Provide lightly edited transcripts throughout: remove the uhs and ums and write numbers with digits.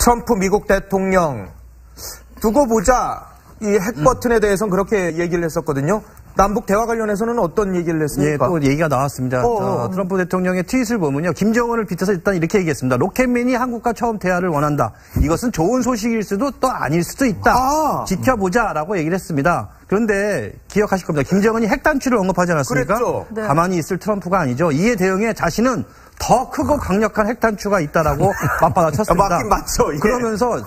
트럼프 미국 대통령 두고 보자. 이 핵버튼에 대해서는 그렇게 얘기를 했었거든요. 남북 대화 관련해서는 어떤 얘기를 했습니까? 예, 또 얘기가 나왔습니다. 트럼프 대통령의 트윗을 보면요. 김정은을 빗대서 일단 이렇게 얘기했습니다. 로켓맨이 한국과 처음 대화를 원한다. 이것은 좋은 소식일 수도 또 아닐 수도 있다. 지켜보자라고 얘기를 했습니다. 그런데 기억하실 겁니다. 김정은이 핵단추를 언급하지 않았습니까? 그랬죠. 네. 가만히 있을 트럼프가 아니죠. 이에 대응해 자신은 더 크고 강력한 핵단추가 있다라고 맞받아쳤습니다. 맞긴 맞죠. 예. 그러면서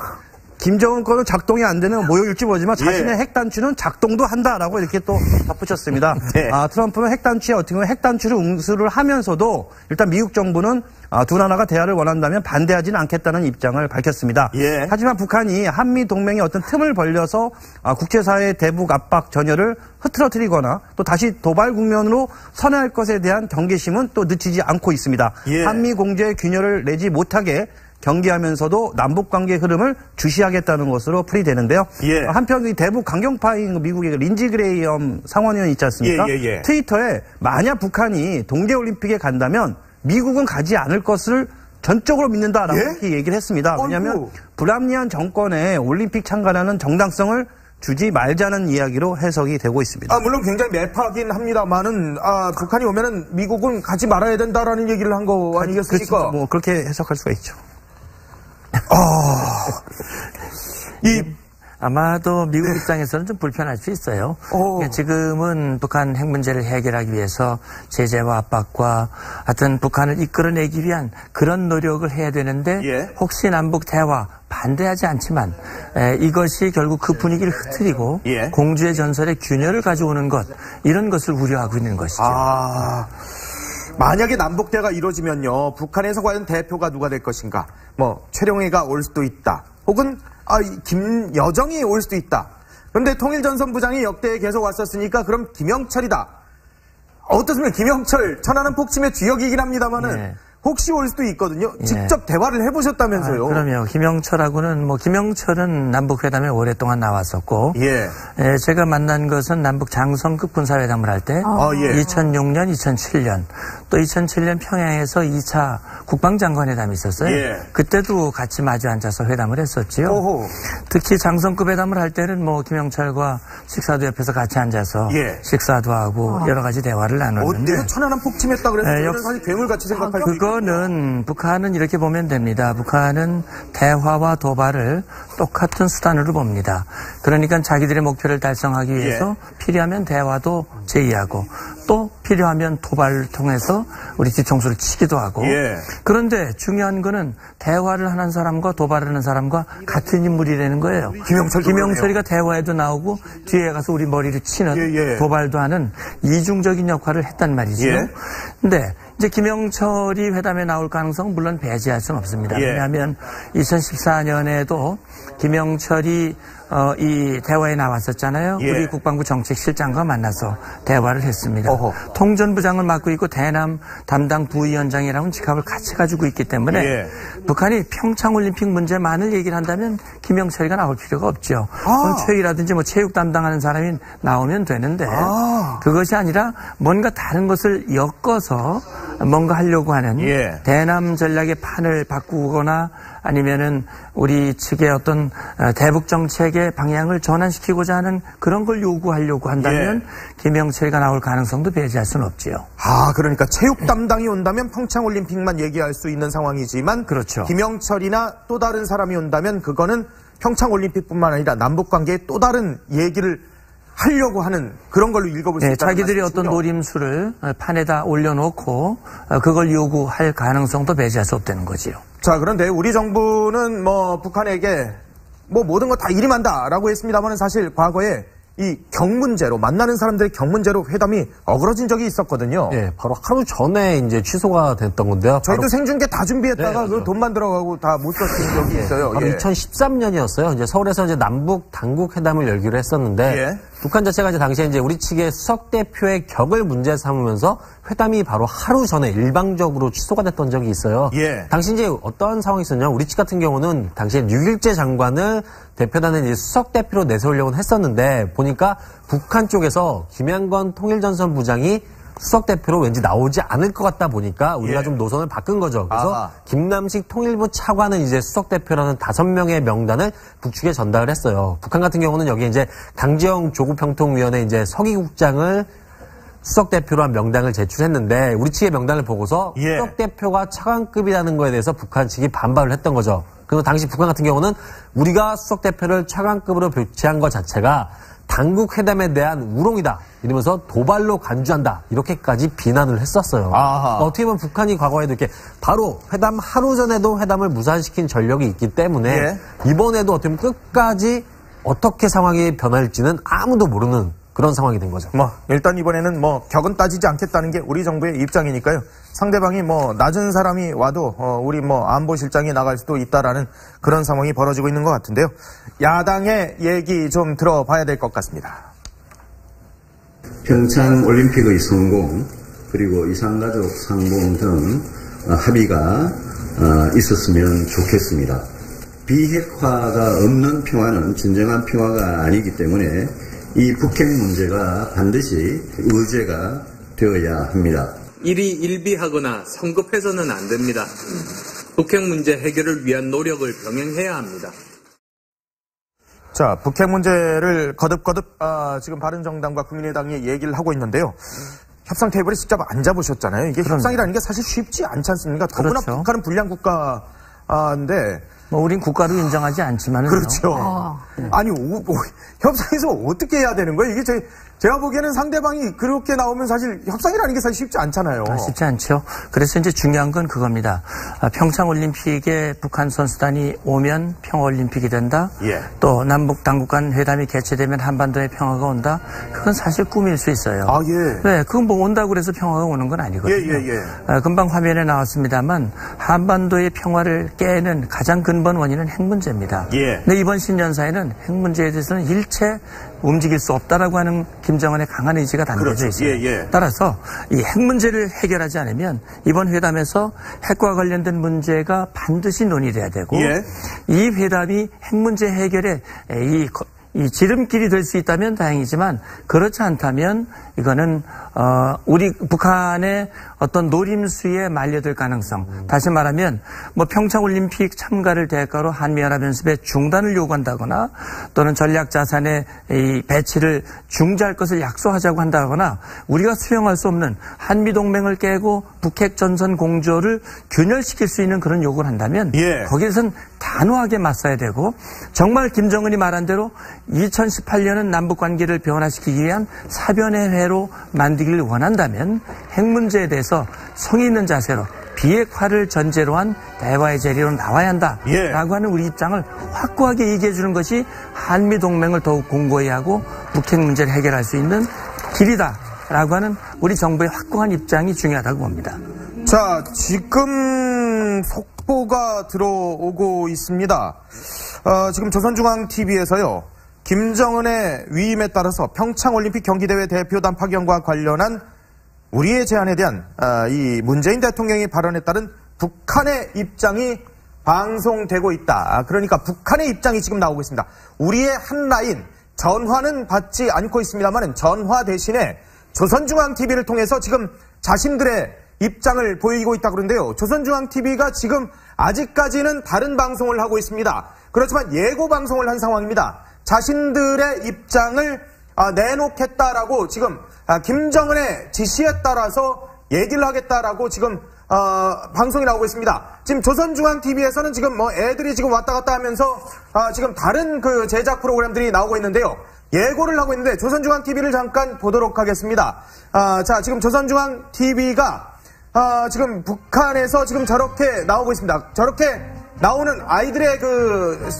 김정은 거는 작동이 안 되는 모욕일지 모르지만 자신의 핵단추는 작동도 한다라고 이렇게 또 덧붙였습니다. 네. 트럼프는 핵단추에 어떻게 보면 핵단추를 응수를 하면서도 일단 미국 정부는 두 나라가 대화를 원한다면 반대하지는 않겠다는 입장을 밝혔습니다. 예. 하지만 북한이 한미 동맹의 어떤 틈을 벌려서 국제사회의 대북 압박 전열을 흐트러뜨리거나 또 다시 도발 국면으로 선회할 것에 대한 경계심은 또 늦추지 않고 있습니다. 예. 한미 공조의 균열을 내지 못하게 경계하면서도 남북관계 흐름을 주시하겠다는 것으로 풀이되는데요. 예. 한편 이 대북 강경파인 미국의 린지 그레이엄 상원의원 있지 않습니까? 예. 트위터에 만약 북한이 동계올림픽에 간다면 미국은 가지 않을 것을 전적으로 믿는다라고 이렇게 얘기를 했습니다. 왜냐하면 불합리한 정권에 올림픽 참가라는 정당성을 주지 말자는 이야기로 해석이 되고 있습니다. 물론 굉장히 매파긴 합니다만은 북한이 오면은 미국은 가지 말아야 된다라는 얘기를 한 거 아니겠습니까? 뭐 그렇게 해석할 수가 있죠. 아마도 미국 입장에서는 좀 불편할 수 있어요. 그러니까 지금은 북한 핵 문제를 해결하기 위해서 제재와 압박과 하여튼 북한을 이끌어내기 위한 그런 노력을 해야 되는데 혹시 남북 대화 반대하지 않지만 이것이 결국 그 분위기를 흐트리고 공주의 전설의 균열을 가져오는 것 이런 것을 우려하고 있는 것이죠. 만약에 남북대화가 이루어지면요. 북한에서 과연 대표가 누가 될 것인가. 최룡해가 올 수도 있다. 혹은 김여정이 올 수도 있다. 그런데 통일전선부장이 역대에 계속 왔었으니까 그럼 김영철이다. 어떻습니까? 김영철 천안함 폭침의 주역이긴 합니다만은 혹시 올 수도 있거든요. 직접 대화를 해보셨다면서요. 그럼요. 김영철하고는 김영철은 남북회담에 오랫동안 나왔었고 제가 만난 것은 남북 장성급 군사회담을 할 때 2006년, 2007년 또 2007년 평양에서 2차 국방장관회담이 있었어요. 그때도 같이 마주 앉아서 회담을 했었지요. 특히 장성급 회담을 할 때는 김영철과 식사도 옆에서 같이 앉아서 식사도 하고 여러 가지 대화를 나눴는데 어때요? 천안함 폭침했다 그래서 사실 괴물같이 생각할 수 있고 그거는 북한은 이렇게 보면 됩니다. 북한은 대화와 도발을 똑같은 수단으로 봅니다. 그러니까 자기들의 목표를 달성하기 위해서 필요하면 대화도 제의하고 또 필요하면 도발을 통해서 우리 뒤통수를 치기도 하고 그런데 중요한 거는 대화를 하는 사람과 도발을 하는 사람과 같은 인물이라는 거예요. 김영철이가 대화에도 나오고 뒤에 가서 우리 머리를 치는 도발도 하는 이중적인 역할을 했단 말이죠. 근데 이제 김영철이 회담에 나올 가능성은 물론 배제할 수는 없습니다. 왜냐하면 2014년에도 김영철이 이 대화에 나왔었잖아요. 우리 국방부 정책실장과 만나서 대화를 했습니다. 통전부장을 맡고 있고 대남 담당 부위원장이라는 직함을 같이 가지고 있기 때문에 북한이 평창올림픽 문제만을 얘기를 한다면 김영철이가 나올 필요가 없죠. 최위라든지 체육 담당하는 사람이 나오면 되는데 그것이 아니라 뭔가 다른 것을 엮어서 뭔가 하려고 하는 대남 전략의 판을 바꾸거나 아니면은 우리 측의 어떤 대북 정책의 방향을 전환시키고자 하는 그런 걸 요구하려고 한다면 김영철이가 나올 가능성도 배제할 수는 없지요. 그러니까 체육 담당이 온다면 평창올림픽만 얘기할 수 있는 상황이지만 김영철이나 또 다른 사람이 온다면 그거는 평창올림픽뿐만 아니라 남북관계의 또 다른 얘기를 하려고 하는 그런 걸로 읽어볼 수 있다는 자기들이 말씀이시군요. 어떤 노림수를 판에다 올려놓고 그걸 요구할 가능성도 배제할 수 없다는 거지요. 자, 그런데 우리 정부는 북한에게 모든 거 다 일임한다라고 했습니다만 사실 과거에 이 경문제로 만나는 사람들의 경문제로 회담이 어그러진 적이 있었거든요. 바로 하루 전에 이제 취소가 됐던 건데요. 저희도 생중계 다 준비했다가 그 돈만 들어가고 다 못 썼던 적이 있어요. 바로 2013년이었어요. 이제 서울에서 이제 남북 당국 회담을 열기로 했었는데 북한 자체가 이제 당시에 이제 우리 측의 수석 대표의 격을 문제 삼으면서 회담이 바로 하루 전에 일방적으로 취소가 됐던 적이 있어요. 당시 이제 어떤 상황이 있었냐? 우리 측 같은 경우는 당시에 류일재 장관을 대표단의 이제 수석 대표로 내세우려고 했었는데 보니까 북한 쪽에서 김양건 통일전선부장이 수석 대표로 왠지 나오지 않을 것 같다 보니까 우리가 좀 노선을 바꾼 거죠. 그래서 김남식 통일부 차관은 이제 수석 대표라는 5명의 명단을 북측에 전달을 했어요. 북한 같은 경우는 여기 이제 강지영 조국평통위원회 이제 서기국장을 수석 대표로 한 명단을 제출했는데 우리 측의 명단을 보고서 수석 대표가 차관급이라는 거에 대해서 북한 측이 반발을 했던 거죠. 그리고 당시 북한 같은 경우는 우리가 수석 대표를 차관급으로 배치한 것 자체가 당국 회담에 대한 우롱이다 이러면서 도발로 간주한다 이렇게까지 비난을 했었어요. 어떻게 보면 북한이 과거에도 이렇게 바로 회담 하루 전에도 회담을 무산시킨 전력이 있기 때문에 이번에도 어떻게 보면 끝까지 어떻게 상황이 변할지는 아무도 모르는 그런 상황이 된 거죠. 일단 이번에는 격은 따지지 않겠다는 게 우리 정부의 입장이니까요. 상대방이 낮은 사람이 와도 우리 안보실장이 나갈 수도 있다라는 그런 상황이 벌어지고 있는 것 같은데요. 야당의 얘기 좀 들어봐야 될 것 같습니다. 평창 올림픽의 성공 그리고 이산가족 상봉 등 합의가 있었으면 좋겠습니다. 비핵화가 없는 평화는 진정한 평화가 아니기 때문에 이 북핵 문제가 반드시 의제가 되어야 합니다. 일이 일비하거나 성급해서는 안 됩니다. 북핵 문제 해결을 위한 노력을 병행해야 합니다. 자, 북핵 문제를 거듭 지금 바른정당과 국민의당이 얘기를 하고 있는데요. 협상 테이블에 직접 앉아보셨잖아요. 이게 협상이라는 게 사실 쉽지 않지 않습니까? 더구나 북한은 불량 국가인데 우린 국가로 인정하지 않지만은. 그렇죠. 아니, 협상에서 어떻게 해야 되는 거예요? 이게 제가 보기에는 상대방이 그렇게 나오면 사실 협상이라는 게 사실 쉽지 않잖아요. 쉽지 않죠. 그래서 이제 중요한 건 그겁니다. 평창올림픽에 북한 선수단이 오면 평화올림픽이 된다. 또 남북 당국 간 회담이 개최되면 한반도에 평화가 온다. 그건 사실 꿈일 수 있어요. 네, 그건 온다고 그래서 평화가 오는 건 아니거든요. 금방 화면에 나왔습니다만 한반도의 평화를 깨는 가장 근본 원인은 핵 문제입니다. 근데 이번 신년사에는 핵 문제에 대해서는 일체 움직일 수 없다라고 하는 김정은의 강한 의지가 담겨져 있어요. 따라서 이 핵 문제를 해결하지 않으면 이번 회담에서 핵과 관련된 문제가 반드시 논의돼야 되고 이 회담이 핵 문제 해결에 이 지름길이 될 수 있다면 다행이지만 그렇지 않다면 이거는 우리 북한의 어떤 노림수에 말려들 가능성. 다시 말하면 평창올림픽 참가를 대가로 한미연합연습의 중단을 요구한다거나 또는 전략자산의 이 배치를 중지할 것을 약속하자고 한다거나 우리가 수용할 수 없는 한미동맹을 깨고 북핵 전선 공조를 균열시킬 수 있는 그런 요구를 한다면 거기에선 단호하게 맞서야 되고 정말 김정은이 말한 대로 2018년은 남북관계를 변화시키기 위한 사변의 회로 만들기를 원한다면 핵 문제에 대해서 성의 있는 자세로 비핵화를 전제로 한 대화의 자리로 나와야 한다라고 하는 우리 입장을 확고하게 얘기해 주는 것이 한미동맹을 더욱 공고히 하고 북핵 문제를 해결할 수 있는 길이다라고 하는 우리 정부의 확고한 입장이 중요하다고 봅니다. 자, 지금 속보가 들어오고 있습니다. 지금 조선중앙TV에서요. 김정은의 위임에 따라서 평창올림픽 경기대회 대표단 파견과 관련한 우리의 제안에 대한 이 문재인 대통령의 발언에 따른 북한의 입장이 방송되고 있다. 그러니까 북한의 입장이 지금 나오고 있습니다. 우리의 한 라인 전화는 받지 않고 있습니다만 전화 대신에 조선중앙TV를 통해서 지금 자신들의 입장을 보이고 있다 그러는데요. 조선중앙TV가 지금 아직까지는 다른 방송을 하고 있습니다. 그렇지만 예고 방송을 한 상황입니다. 자신들의 입장을 내놓겠다라고 지금 김정은의 지시에 따라서 얘기를 하겠다라고 지금 방송이 나오고 있습니다. 지금 조선중앙TV에서는 지금 애들이 지금 왔다 갔다 하면서 지금 다른 그 제작 프로그램들이 나오고 있는데요. 예고를 하고 있는데 조선중앙TV를 잠깐 보도록 하겠습니다. 자, 지금 조선중앙TV가 지금 북한에서 지금 저렇게 나오고 있습니다. 저렇게 나오는 아이들의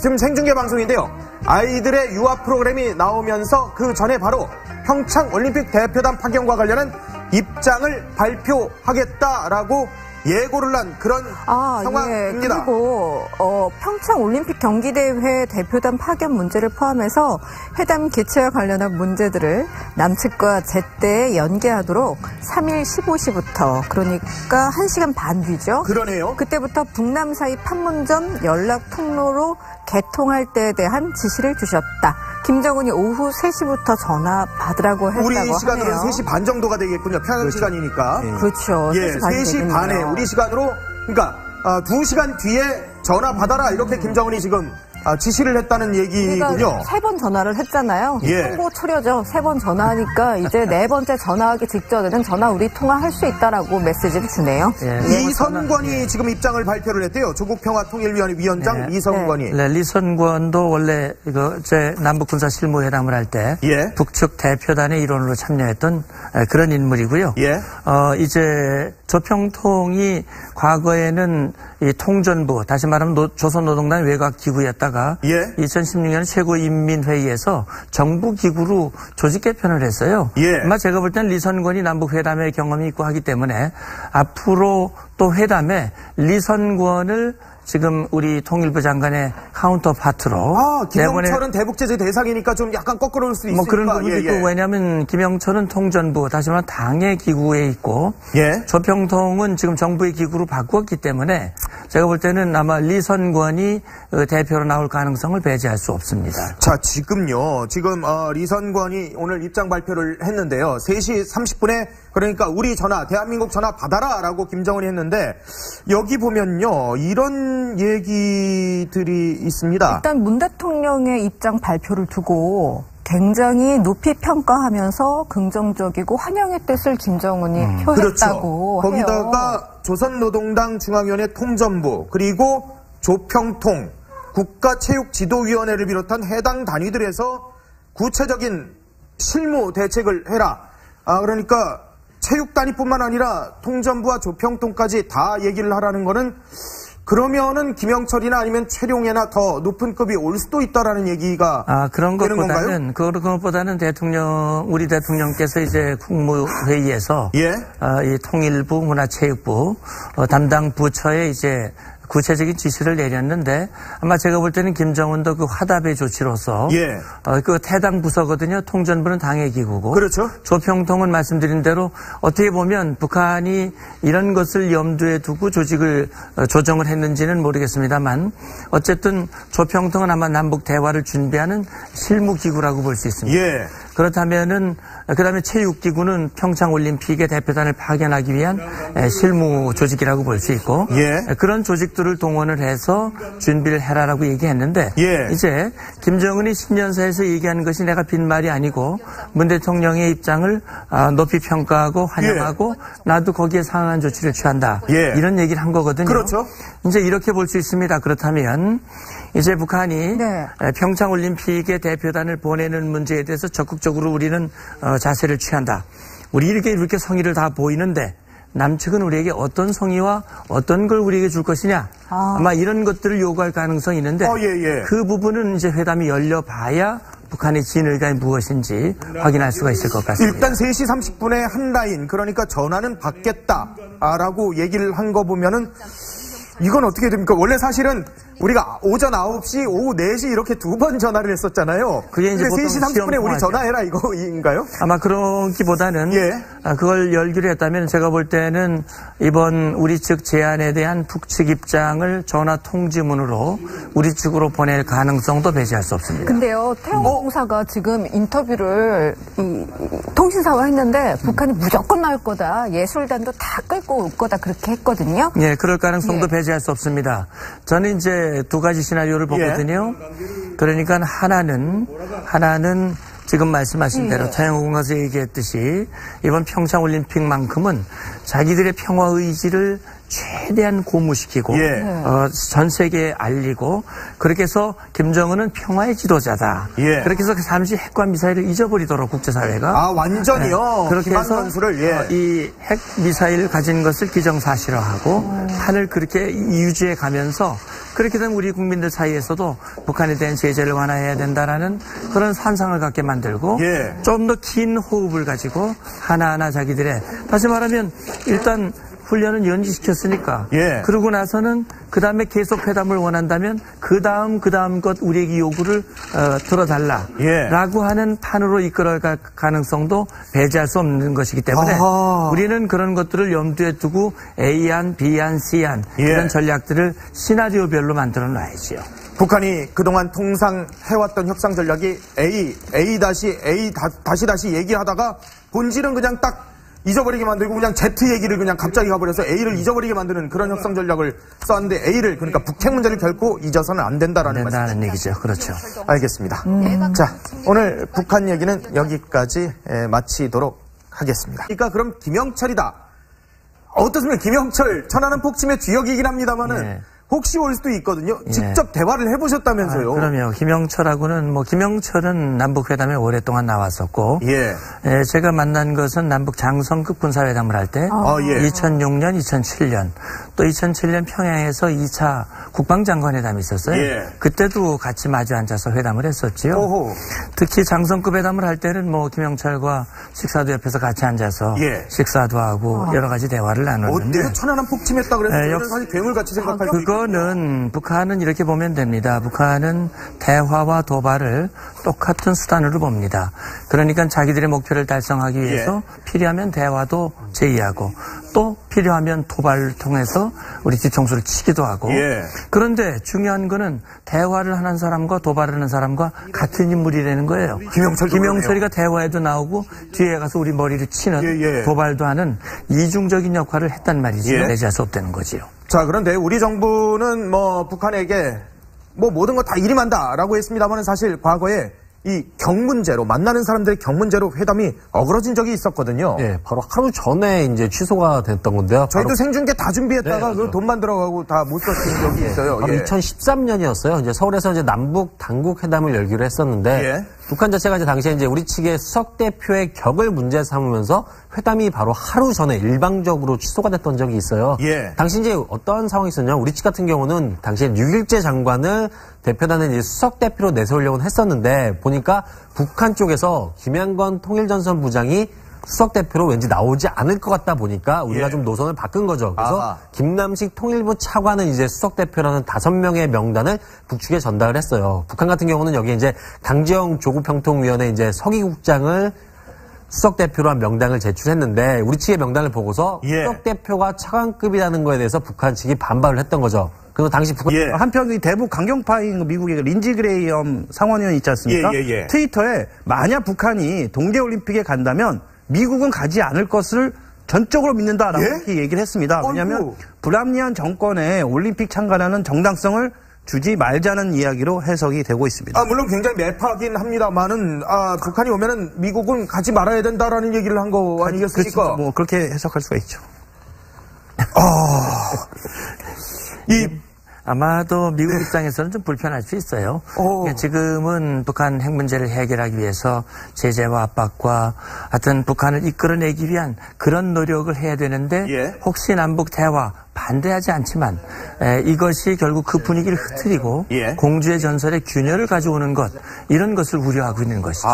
지금 생중계 방송인데요. 아이들의 유아 프로그램이 나오면서 그 전에 바로 평창올림픽 대표단 파견과 관련한 입장을 발표하겠다라고 예고를 한 그런 상황입니다. 그리고 평창올림픽 경기대회 대표단 파견 문제를 포함해서 회담 개최와 관련한 문제들을 남측과 제때 연계하도록 3일 15시부터 그러니까 1시간 반 뒤죠. 그러네요. 그때부터 북남 사이 판문점 연락 통로로 개통할 때에 대한 지시를 주셨다. 김정은이 오후 3시부터 전화 받으라고 했다고 하네요. 우리 시간으로 3시 반 정도가 되겠군요. 평양 그렇죠. 시간이니까. 그렇죠. 예, 3시 반에 우리 시간으로 그러니까 2시간 뒤에 전화 받아라 이렇게 김정은이 지금 지시를 했다는 얘기군요. 그러니까 3번 전화를 했잖아요. 홍보 초려죠. 3번 전화하니까 이제 4번째 전화하기 직전에는 전화 우리 통화할 수 있다라고 메시지를 주네요. 리선권이 지금 입장을 발표를 했대요. 조국평화통일위원회 위원장 리선권이. 네, 리선권도 원래 제 남북군사 실무회담을 할 때 북측 대표단의 일원으로 참여했던 그런 인물이고요. 이제 조평통이 과거에는 이 통전부, 다시 말하면 조선노동당 외곽기구였다가 2016년 최고인민회의에서 정부기구로 조직 개편을 했어요. 아마 제가 볼 때는 리선권이 남북회담의 경험이 있고 하기 때문에 앞으로 또 회담에 리선권을 지금 우리 통일부 장관의 카운터 파트로 김영철은 대북제재 대상이니까 좀 약간 거꾸로울 수 있으니까 그런 부분도 있고 왜냐하면 김영철은 통전부 다시 말하면 당의 기구에 있고 조평통은 지금 정부의 기구로 바꾸었기 때문에 제가 볼 때는 아마 리선권이 대표로 나올 가능성을 배제할 수 없습니다. 자, 지금 리선권이 오늘 입장 발표를 했는데요. 3시 30분에 그러니까 우리 전화, 대한민국 전화 받아라라고 김정은이 했는데 여기 보면요. 이런 얘기들이 있습니다. 일단 문 대통령의 입장 발표를 두고 굉장히 높이 평가하면서 긍정적이고 환영의 뜻을 김정은이 표했다고 그렇죠. 해요. 거기다가 조선노동당 중앙위원회 통전부 그리고 조평통 국가체육지도위원회를 비롯한 해당 단위들에서 구체적인 실무 대책을 해라. 그러니까 체육단위뿐만 아니라 통전부와 조평통까지 다 얘기를 하라는 거는 그러면은 김영철이나 아니면 최룡해나 더 높은 급이 올 수도 있다라는 얘기가 그런 되는 건가요? 그것보다는 우리 대통령께서 이제 국무회의에서 이 통일부, 문화체육부 담당 부처에 이제 구체적인 지시를 내렸는데 아마 제가 볼 때는 김정은도 그 화답의 조치로서 그 해당 부서거든요. 통전부는 당의 기구고 그렇죠. 조평통은 말씀드린 대로 어떻게 보면 북한이 이런 것을 염두에 두고 조직을 조정을 했는지는 모르겠습니다만 어쨌든 조평통은 아마 남북 대화를 준비하는 실무 기구라고 볼 수 있습니다. 그렇다면은 그다음에 체육기구는 평창올림픽의 대표단을 파견하기 위한 실무 조직이라고 볼 수 있고 그런 조직들을 동원을 해서 준비를 해라라고 얘기했는데 이제 김정은이 신년사에서 얘기하는 것이 내가 빈말이 아니고 문 대통령의 입장을 높이 평가하고 환영하고 나도 거기에 상응한 조치를 취한다. 이런 얘기를 한 거거든요. 그렇죠. 이제 이렇게 볼 수 있습니다. 그렇다면 이제 북한이 평창올림픽의 대표단을 보내는 문제에 대해서 적극적으로 우리는 자세를 취한다. 우리 이렇게 성의를 다 보이는데 남측은 우리에게 어떤 성의와 어떤 걸 우리에게 줄 것이냐. 아마 이런 것들을 요구할 가능성이 있는데 그 부분은 이제 회담이 열려봐야 북한의 진의가 무엇인지 확인할 수가 있을 것 같습니다. 일단 3시 30분에 한 라인 그러니까 전화는 받겠다라고 얘기를 한 거 보면은 이건 어떻게 됩니까? 원래 사실은 우리가 오전 9시, 오후 4시 이렇게 2번 전화를 했었잖아요. 그게 이제 3시 30분에 우리 전화해라 이거인가요? 아마 그런기보다는 그걸 열기로 했다면 제가 볼 때는 이번 우리 측 제안에 대한 북측 입장을 전화 통지문으로 우리 측으로 보낼 가능성도 배제할 수 없습니다. 근데요, 태영공사가 지금 인터뷰를 통신사와 했는데 북한이 무조건 나올 거다. 예술단도 다 끌고 올 거다. 그렇게 했거든요. 그럴 가능성도 배제할 수 없습니다. 저는 이제 두 가지 시나리오를 보거든요. 그러니까 하나는 지금 말씀하신 대로 태영공사에서 얘기했듯이 이번 평창올림픽만큼은 자기들의 평화 의지를 최대한 고무시키고 전 세계에 알리고 그렇게 해서 김정은은 평화의 지도자다. 그렇게 해서 잠시 핵과 미사일을 잊어버리도록 국제사회가 완전히요. 그렇게 해서 이 핵 미사일을 가진 것을 기정사실화하고 판을 그렇게 유지해 가면서 그렇게 되면 우리 국민들 사이에서도 북한에 대한 제재를 완화해야 된다라는 그런 환상을 갖게 만들고 좀 더 긴 호흡을 가지고 하나하나 자기들의 다시 말하면 일단 훈련은 연기시켰으니까 그러고 나서는 그 다음에 계속 회담을 원한다면 그 다음 것 우리에게 요구를 들어달라라고 하는 판으로 이끌어갈 가능성도 배제할 수 없는 것이기 때문에 우리는 그런 것들을 염두에 두고 A안, B안, C안 이런 전략들을 시나리오별로 만들어 놔야지요. 북한이 그동안 통상 해왔던 협상 전략이 다시 얘기하다가 본질은 그냥 딱 잊어버리게 만들고 그냥 Z 얘기를 그냥 갑자기 가버려서 A를 잊어버리게 만드는 그런 협상 전략을 썼는데 A를 그러니까 북핵 문제를 결코 잊어서는 안 된다라는 얘기죠. 그렇죠. 알겠습니다. 자, 오늘 북한 얘기는 여기까지 마치도록 하겠습니다. 그러니까 그럼 김영철이다. 어떻습니까? 김영철 천안함 폭침의 주역이긴 합니다만은 혹시 올 수도 있거든요. 직접 대화를 해보셨다면서요. 그럼요. 김영철은 남북회담에 오랫동안 나왔었고, 제가 만난 것은 남북 장성급 군사회담을 할 때, 2006년, 2007년, 또 2007년 평양에서 2차 국방장관회담이 있었어요. 그때도 같이 마주 앉아서 회담을 했었지요. 특히 장성급 회담을 할 때는 김영철과 식사도 옆에서 같이 앉아서 식사도 하고 여러 가지 대화를 나눴는데. 어때서 천안함 폭침했다 그래서 사실 괴물같이 생각할 수 있고. 북한은 이렇게 보면 됩니다. 북한은 대화와 도발을 똑같은 수단으로 봅니다. 그러니까 자기들의 목표를 달성하기 위해서 필요하면 대화도 제의하고 또 필요하면 도발을 통해서 우리 뒤통수를 치기도 하고 그런데 중요한 거는 대화를 하는 사람과 도발을 하는 사람과 같은 인물이라는 거예요. 김영철이가 대화에도 나오고 뒤에 가서 우리 머리를 치는 도발도 하는 이중적인 역할을 했단 말이지요. 내재할 수 없다는 거지요. 자, 그런데 우리 정부는 북한에게 모든 거 다 이임한다라고 했습니다만 사실 과거에 이 경문제로 만나는 사람들의 경문제로 회담이 어그러진 적이 있었거든요. 바로 하루 전에 이제 취소가 됐던 건데요. 저희도 생중계 다 준비했다가 그걸 돈만 들어가고 다 못 썼던 적이 있어요. 바로 2013년이었어요. 이제 서울에서 이제 남북 당국 회담을 열기로 했었는데 북한 자체가 이제 당시에 이제 우리 측의 수석 대표의 격을 문제 삼으면서 회담이 바로 하루 전에 일방적으로 취소가 됐던 적이 있어요. 당시 이제 어떤 상황이 있었냐? 우리 측 같은 경우는 당시에 류길재 장관을 대표단의 이제 수석 대표로 내세우려고 했었는데 보니까 북한 쪽에서 김양건 통일전선 부장이 수석 대표로 왠지 나오지 않을 것 같다 보니까 우리가 좀 노선을 바꾼 거죠. 그래서 김남식 통일부 차관은 이제 수석 대표라는 5명의 명단을 북측에 전달을 했어요. 북한 같은 경우는 여기 이제 강지영 조국평통위원회 이제 서기국장을 수석 대표로 한 명단을 제출했는데 우리 측의 명단을 보고서 수석 대표가 차관급이라는 거에 대해서 북한 측이 반발을 했던 거죠. 그리고 당시 북한 한편 이 대북 강경파인 미국의 린지 그레이엄 상원의원 있지 않습니까? 트위터에 만약 북한이 동계올림픽에 간다면 미국은 가지 않을 것을 전적으로 믿는다라고 이렇게 얘기를 했습니다. 왜냐하면 불합리한 정권에 올림픽 참가라는 정당성을 주지 말자는 이야기로 해석이 되고 있습니다. 물론 굉장히 매파긴 합니다만은 북한이 오면은 미국은 가지 말아야 된다라는 얘기를 한 거 아니겠습니까? 그렇게 해석할 수가 있죠. 아마도 미국 입장에서는 좀 불편할 수 있어요. 지금은 북한 핵 문제를 해결하기 위해서 제재와 압박과 하여튼 북한을 이끌어내기 위한 그런 노력을 해야 되는데 혹시 남북 대화 반대하지 않지만 이것이 결국 그 분위기를 흐트리고 공주의 전설의 균열을 가져오는 것 이런 것을 우려하고 있는 것이죠.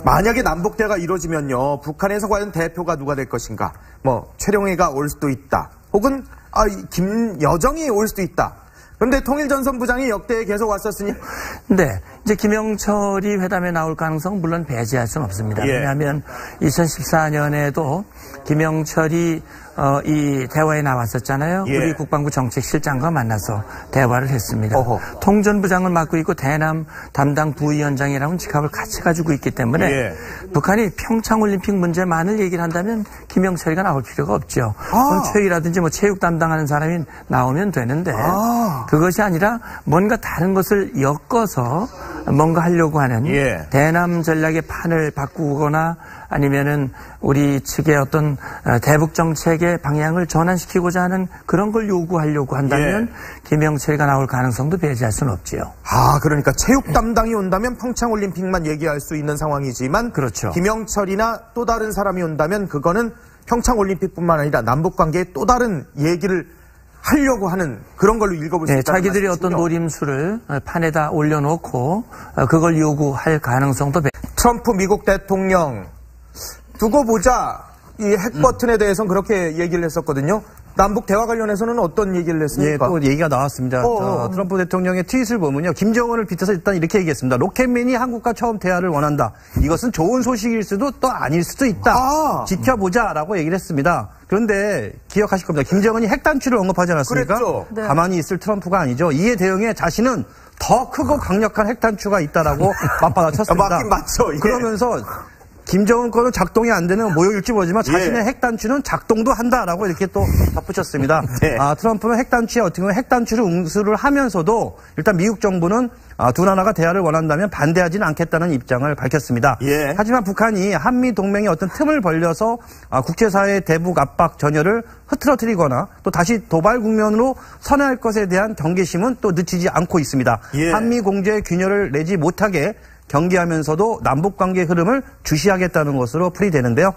만약에 남북대화가 이루어지면요. 북한에서 과연 대표가 누가 될 것인가. 최룡해가 올 수도 있다. 혹은 김여정이 올 수도 있다. 그런데 통일전선 부장이 역대에 계속 왔었으니. 네. 이제 김영철이 회담에 나올 가능성은 물론 배제할 수는 없습니다. 왜냐하면 2014년에도 김영철이 이 대화에 나왔었잖아요. 우리 국방부 정책실장과 만나서 대화를 했습니다. 통전부장을 맡고 있고 대남 담당 부위원장이라는 직함을 같이 가지고 있기 때문에 북한이 평창올림픽 문제만을 얘기를 한다면 김영철이가 나올 필요가 없죠. 최위라든지 체육 담당하는 사람이 나오면 되는데 그것이 아니라 뭔가 다른 것을 엮어서 뭔가 하려고 하는 대남 전략의 판을 바꾸거나 아니면은 우리 측의 어떤 대북 정책의 방향을 전환시키고자 하는 그런 걸 요구하려고 한다면 김영철이가 나올 가능성도 배제할 수는 없지요. 그러니까 체육 담당이 온다면 평창올림픽만 얘기할 수 있는 상황이지만 김영철이나 또 다른 사람이 온다면 그거는 평창올림픽뿐만 아니라 남북관계의 또 다른 얘기를 하려고 하는 그런 걸로 읽어볼 수 있다는 자기들이 어떤 노림수를 판에다 올려놓고 그걸 요구할 가능성도 트럼프 미국 대통령 두고 보자. 이 핵 버튼에 대해서는 그렇게 얘기를 했었거든요. 남북 대화 관련해서는 어떤 얘기를 했습니까? 예, 또 얘기가 나왔습니다. 트럼프 대통령의 트윗을 보면요. 김정은을 빗대서 일단 이렇게 얘기했습니다. 로켓맨이 한국과 처음 대화를 원한다. 이것은 좋은 소식일 수도 또 아닐 수도 있다. 지켜보자라고 얘기를 했습니다. 그런데 기억하실 겁니다. 김정은이 핵단추를 언급하지 않았습니까? 그랬죠. 네. 가만히 있을 트럼프가 아니죠. 이에 대응해 자신은 더 크고 강력한 핵단추가 있다라고 맞받아쳤습니다. 맞긴 맞죠. 예. 그러면서 김정은 거는 작동이 안 되는 모욕일지 모르지만 자신의 핵단추는 작동도 한다라고 이렇게 또 덧붙였습니다. 네. 트럼프는 핵단추에 어떻게 보면 핵단추를 응수를 하면서도 일단 미국 정부는 두 나라가 대화를 원한다면 반대하지는 않겠다는 입장을 밝혔습니다. 예. 하지만 북한이 한미 동맹의 어떤 틈을 벌려서 국제사회의 대북 압박 전열을 흐트러뜨리거나 또 다시 도발 국면으로 선회할 것에 대한 경계심은 또 늦추지 않고 있습니다. 예. 한미 공조의 균열을 내지 못하게 경계하면서도 남북관계 흐름을 주시하겠다는 것으로 풀이되는데요.